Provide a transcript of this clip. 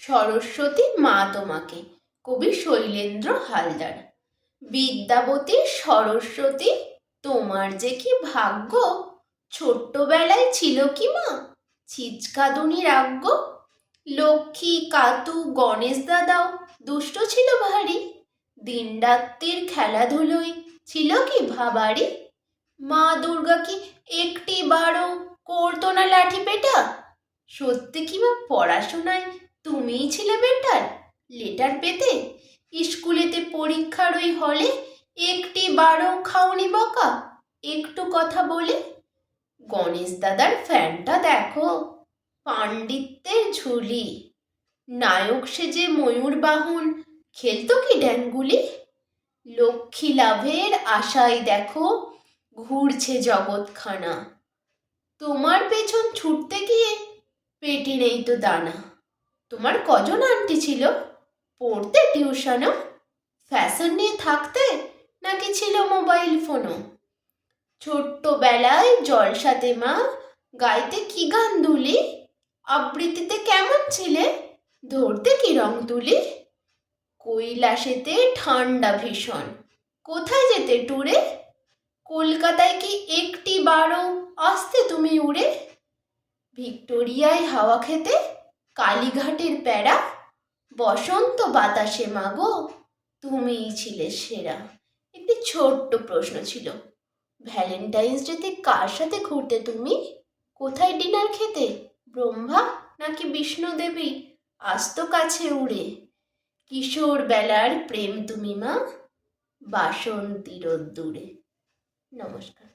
সরস্বতী মা তোমাকে। কবি শৈলেন্দ্র হালদার। বিদ্যাবতী সরস্বতী, তোমার যে কি ভাগ্য, ছোট্টবেলায় ছিল কি মা ছিচকাদুনির আজ্ঞ। লক্ষ্মী কাতু গণেশ দাদাও দুষ্ট ছিল ভারী, দিনরাত্রির খেলাধুলোয় ছিল কি ভাবারি। মা দুর্গা কি একটি বারও করতো না লাঠি পেটা, সত্যি কি মা পড়াশোনায় তুমিই ছিলে বেটার। লেটার পেতে স্কুলেতে পরীক্ষার ওই হলে একটি বারও খাওনি বকা, একটু কথা বলে। গণেশ দাদার ফ্যানটা দেখো, পাণ্ডিত্যের ঝুলি, নায়ক সেজে ময়ূর বাহন খেলতো কি ড্যাঙ্গুলি। লক্ষ্মী লাভের আশায় দেখো ঘুরছে জগৎখানা, তোমার পেছন ছুটতে গিয়ে পেটে নেই তো দানা। তোমার কজন আন্টি ছিল, পড়তে টিউশনও, ফ্যাশন নিয়ে থাকতে নাকি ছিল মোবাইল ফোনও। ছোট্টবেলায় জলসাতে মা গাইতে কি গান দুলি, আবৃত্তিতে কেমন ছিলে, ধরতে কি রং তুলি। কৈলাসেতে ঠান্ডা ভীষণ, কোথায় যেতে ট্যুরে, কলকাতায় কি একটি বারও আসতে তুমি উড়ে। ভিক্টোরিয়ায় হাওয়া খেতে, কালীঘাটের প্যারা, বসন্ত বাতাসে মাগো তুমিই ছিলে সেরা। একটি ছোট্ট প্রশ্ন ছিল, ভ্যালেন্টাইন্স ডেতে কার সাথে ঘুরতে তুমি, কোথায় ডিনার খেতে, ব্রহ্মা নাকি বিষ্ণু দেবী আসতো কাছে উড়ে। কিশোর বেলার প্রেম তুমি মা, বাসন্তী রোদ্দুরে। নমস্কার।